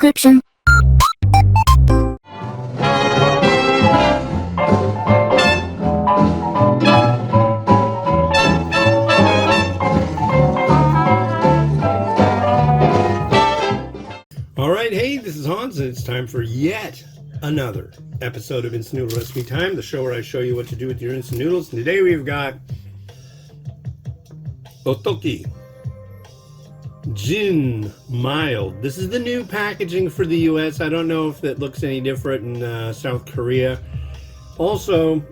description. Alright, hey, this is Hans, and it's time for yet another episode of Instant Noodle Recipe Time, the show where I show you what to do with your instant noodles. And today we've got Otoki Gin Mild. This is the new packaging for the US. I don't know if it looks any different in South Korea. Also,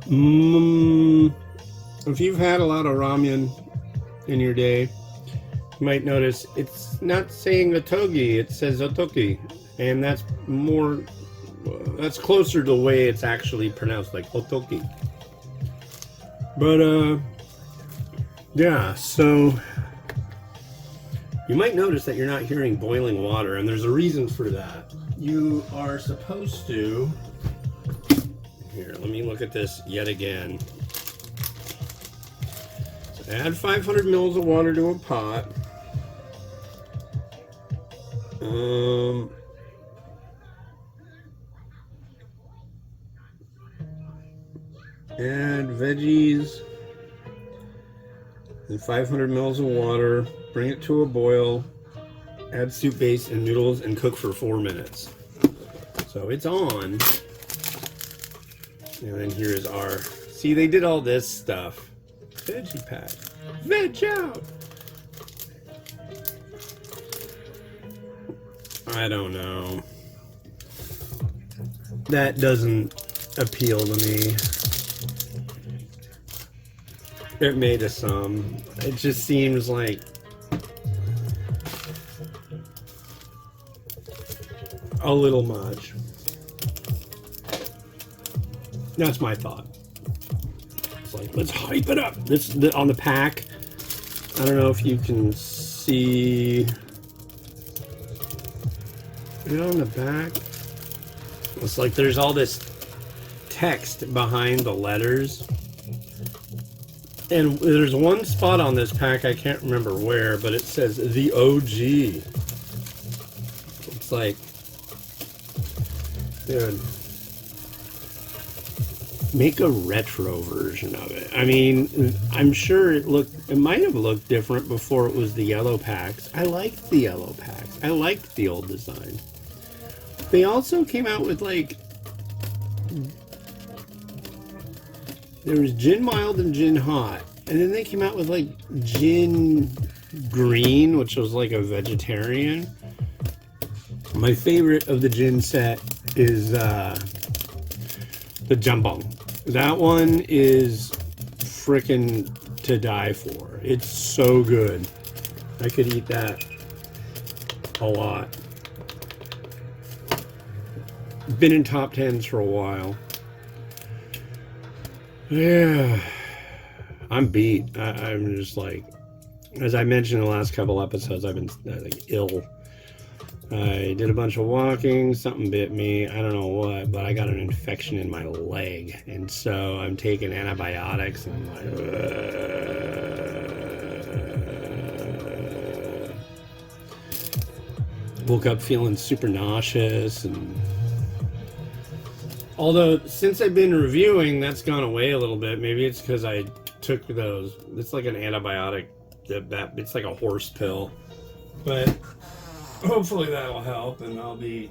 if you've had a lot of ramen in your day, you might notice it's not saying Otogi, it says Otoki, and that's closer to the way it's actually pronounced, like Otoki. But yeah, so you might notice that you're not hearing boiling water, and there's a reason for that. You are supposed to, here, let me look at this yet again. So add 500 mils of water to a pot. Add veggies and 500 mils of water, bring it to a boil, add soup base and noodles, and cook for 4 minutes. So it's on. And then here is our, see, they did all this stuff. Veggie pack. Veg out! I don't know. That doesn't appeal to me. It made a sum. It just seems like a little much. That's my thought. It's like, let's hype it up. This on the pack. I don't know if you can see it on the back. It's like there's all this text behind the letters. And there's one spot on this pack, I can't remember where, but it says the OG. It's like, dude, make a retro version of it. I mean, I'm sure it might have looked different before it was the yellow packs. I liked the yellow packs. I liked the old design. They also came out with, like, there was Gin Mild and Gin Hot. And then they came out with, like, Gin Green, which was, like, a vegetarian. My favorite of the gin set is the Jambon. That one is frickin' to die for. It's so good. I could eat that a lot. Been in top 10s for a while. Yeah, I'm beat. I'm just like, as I mentioned in the last couple episodes, I've been like ill. I did a bunch of walking, something bit me, I don't know what, but I got an infection in my leg, and so I'm taking antibiotics, and I'm like, woke up feeling super nauseous, and although since I've been reviewing, that's gone away a little bit. Maybe it's because I took those. It's like an antibiotic. It's like a horse pill, but hopefully that'll help, and I'll be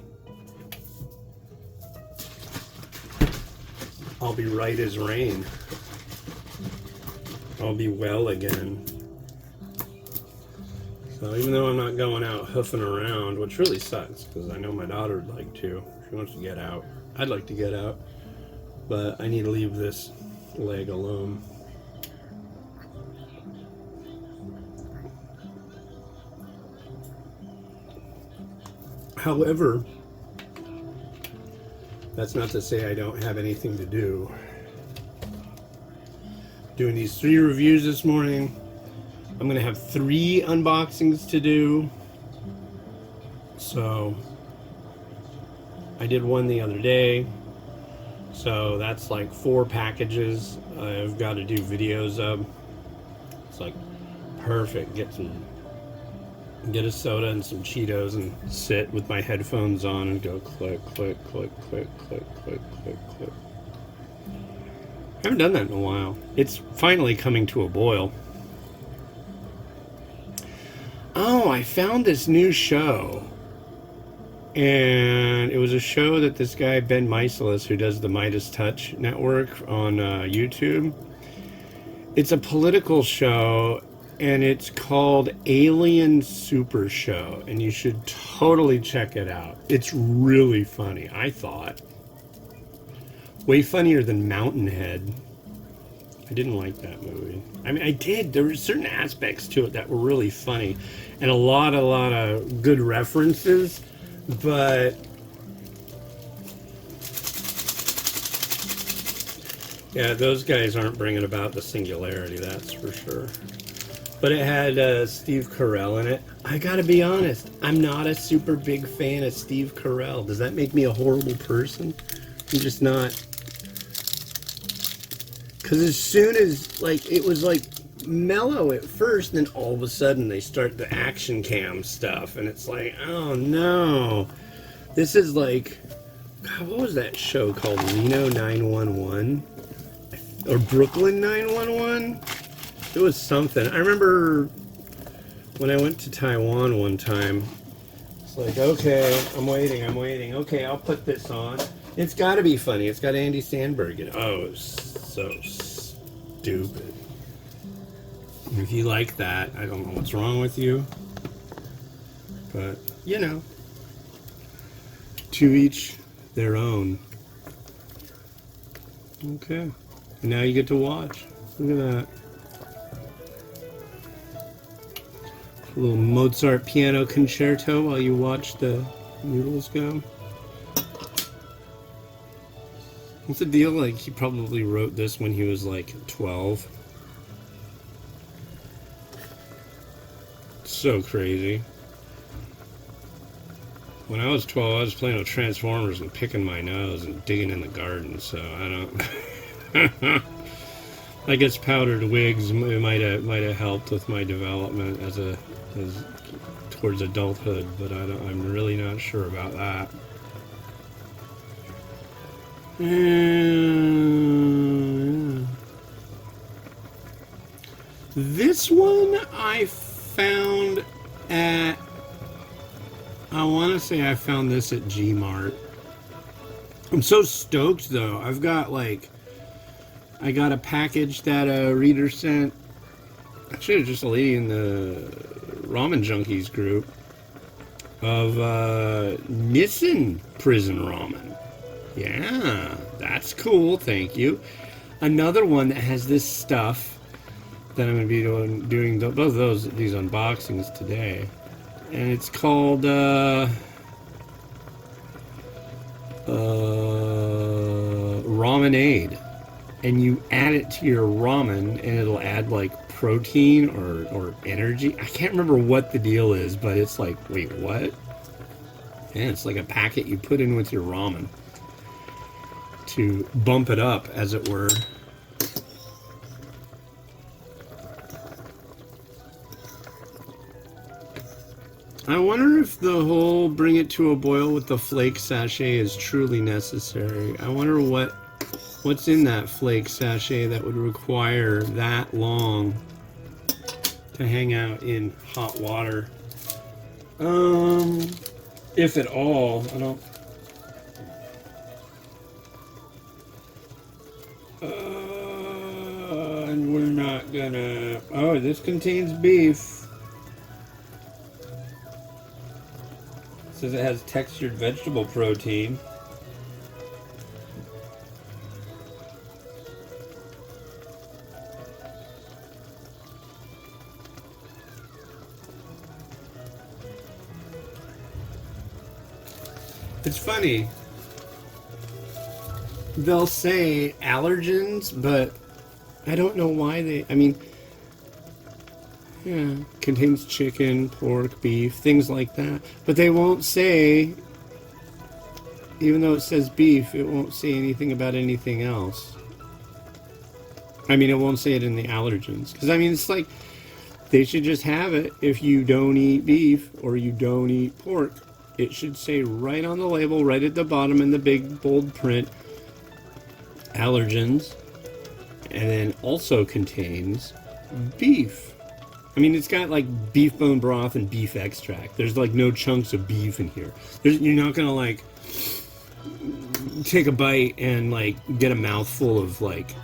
right as rain. I'll be well again. So even though I'm not going out hoofing around, which really sucks because I know my daughter would like to. She wants to get out. I'd like to get out, but I need to leave this leg alone. However, that's not to say I don't have anything to do. Doing these 3 reviews this morning. I'm going to have 3 unboxings to do. So I did one the other day, so that's like 4 packages I've got to do videos of. It's like perfect. Get some get a soda and some Cheetos and sit with my headphones on and go click, click, click, click, click, click, click, click. I haven't done that in a while. It's finally coming to a boil. Oh, I found this new show. And it was a show that this guy, Ben Meiselas, who does the Midas Touch Network on YouTube. It's a political show, and it's called Alien Super Show, and you should totally check it out. It's really funny, I thought. Way funnier than Mountainhead. I didn't like that movie. I mean, I did. There were certain aspects to it that were really funny, and a lot of good references, but yeah, those guys aren't bringing about the singularity, that's for sure. But it had Steve Carell in it. I gotta be honest, I'm not a super big fan of Steve Carell. Does that make me a horrible person? I'm just not. Because as soon as, like, it was like mellow at first, and then all of a sudden they start the action cam stuff, and it's like, oh no. This is like, God, what was that show called? Reno 911? Or Brooklyn 911? It was something. I remember when I went to Taiwan one time, it's like, okay, I'm waiting. Okay, I'll put this on. It's got to be funny. It's got Andy Samberg in it. Oh, it's so stupid. If you like that, I don't know what's wrong with you. But, you know, to each their own. Okay. And now you get to watch. Look at that. A little Mozart piano concerto while you watch the noodles go. What's the deal? Like, he probably wrote this when he was like 12. So crazy. When I was 12, I was playing with Transformers and picking my nose and digging in the garden, so I don't... I guess powdered wigs might have helped with my development as towards adulthood, but I'm really not sure about that. This one I found at, I want to say I found this at Gmart. I'm so stoked though. I got a package that a reader sent. Actually, it was just a lady in the Ramen Junkies group of Nissan prison ramen. Yeah, that's cool. Thank you. Another one that has this stuff that I'm going to be doing both of these unboxings today, and it's called Ramenade. And you add it to your ramen, and it'll add like protein or energy. I can't remember what the deal is, but it's like, wait, what? Yeah, it's like a packet you put in with your ramen to bump it up, as it were. I wonder if the whole bring it to a boil with the flake sachet is truly necessary. I wonder what's in that flake sachet that would require that long to hang out in hot water. If at all. I don't... and we're not gonna... Oh, this contains beef. It says it has textured vegetable protein. It's funny. They'll say allergens, but I don't know why they... I mean, yeah, contains chicken, pork, beef, things like that. But they won't say, even though it says beef, it won't say anything about anything else. I mean, it won't say it in the allergens. Because, I mean, it's like... They should just have it if you don't eat beef or you don't eat pork. It should say right on the label, right at the bottom in the big bold print, allergens, and then also contains beef. I mean, it's got like beef bone broth and beef extract. There's like no chunks of beef in here. You're not gonna like take a bite and like get a mouthful of like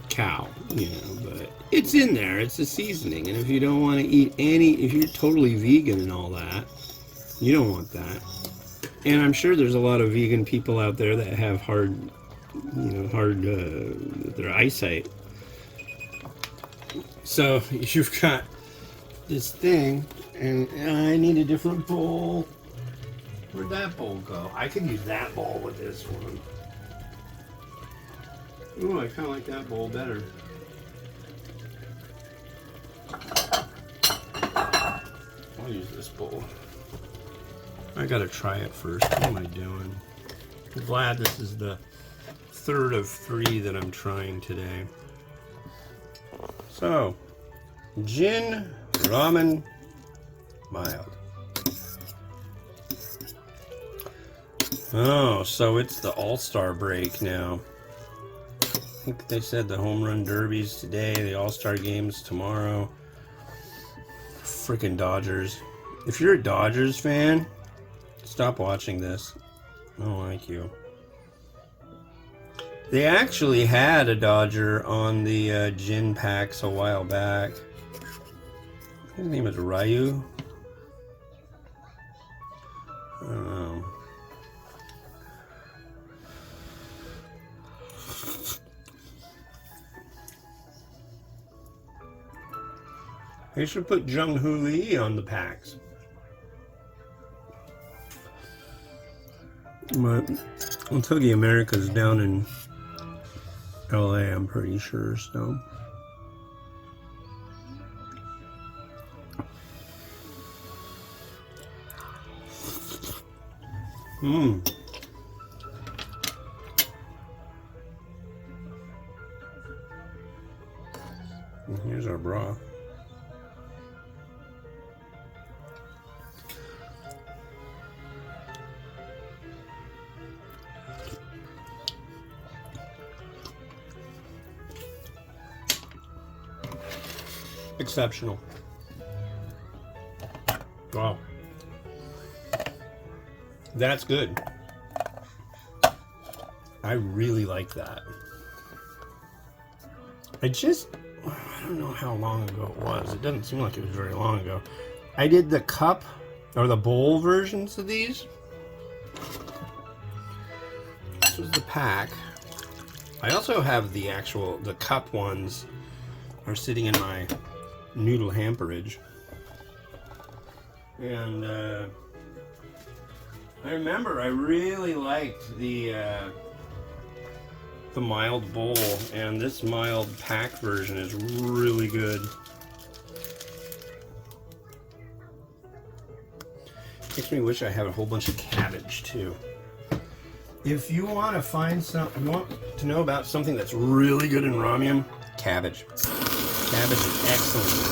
cow, you know, but it's in there. It's a seasoning, and if you don't want to eat if you're totally vegan and all that, you don't want that. And I'm sure there's a lot of vegan people out there that have their eyesight. So you've got this thing, and I need a different bowl. Where'd that bowl go? I could use that bowl with this one. Ooh, I kind of like that bowl better. I'll use this bowl. I gotta try it first. What am I doing? I'm glad this is the third of 3 that I'm trying today. So, gin ramen mild. Oh, so it's the All-Star break now. I think they said the home run derby's today, the All-Star game's tomorrow. Freaking Dodgers. If you're a Dodgers fan, stop watching this. I don't like you. They actually had a Dodger on the gin packs a while back. His name is Ryu. I don't know. They should put Jung Hoo Lee on the packs. But Otoki America's down in LA, I'm pretty sure, so. And here's our broth. Exceptional. Wow. That's good. I really like that. I don't know how long ago it was. It doesn't seem like it was very long ago. I did the cup or the bowl versions of these. This was the pack. I also have the cup ones are sitting in my Noodle hamperage. And I remember I really liked the mild bowl, and this mild pack version is really good. Makes me wish I had a whole bunch of cabbage too. If you want to you want to know about something that's really good in ramen, cabbage. Cabbage is excellent.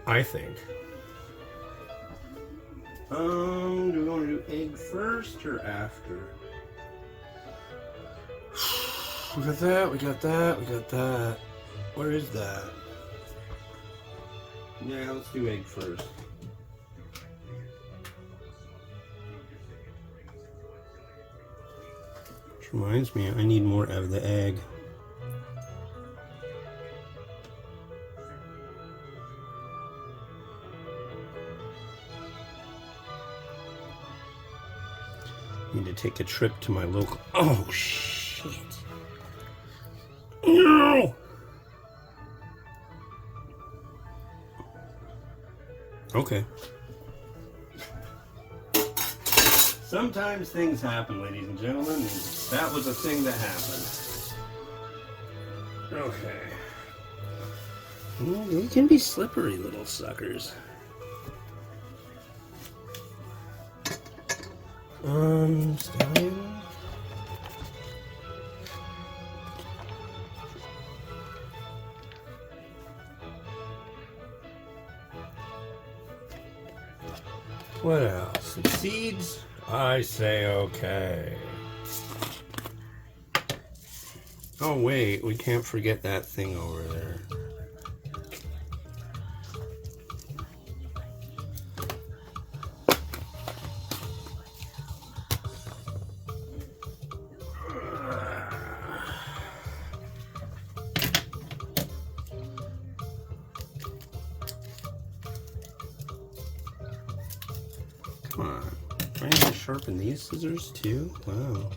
I think. Do we want to do egg first or after? We got that, we got that, we got that. Where is that? Yeah, let's do egg first. Which reminds me, I need more of the egg. Need to take a trip to my local. Oh shit! No! Okay. Sometimes things happen, ladies and gentlemen, and that was a thing that happened. Okay. They can be slippery little suckers. Stallion. What else? Seeds? I say okay. Oh wait, we can't forget that thing over there. Come on. I need to sharpen these scissors too? Wow.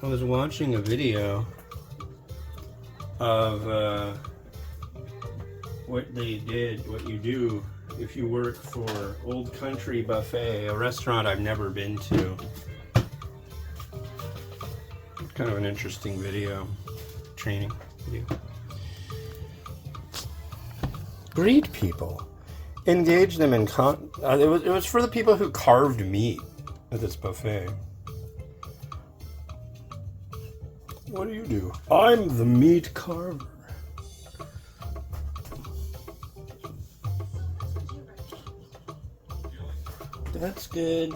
I was watching a video of what they did, what you do if you work for Old Country Buffet, a restaurant I've never been to. Kind of an interesting video, training video. Greet people. Engage them in it was for the people who carved meat at this buffet. What do? I'm the meat carver. That's good.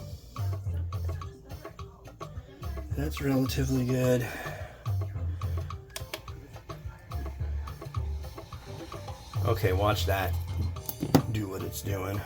That's relatively good. Okay, watch that do what it's doing.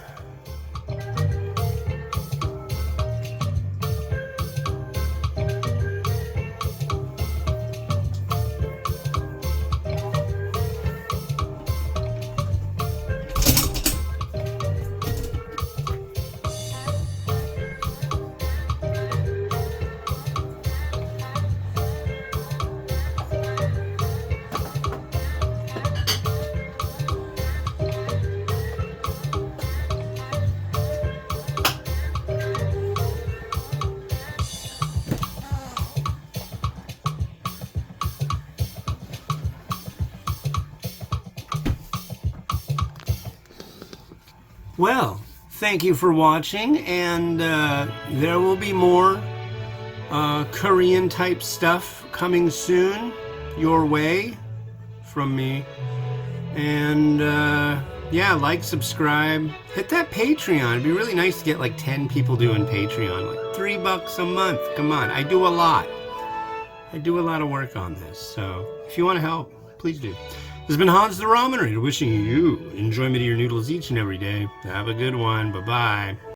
Well, thank you for watching, and there will be more Korean type stuff coming soon your way from me. And yeah, like, subscribe, hit that Patreon. It'd be really nice to get like 10 people doing Patreon, like $3 a month. Come on, I do a lot of work on this, so if you want to help, please do. This has been Hans the Ramen Reader, wishing you enjoyment of your noodles each and every day. Have a good one. Bye-bye.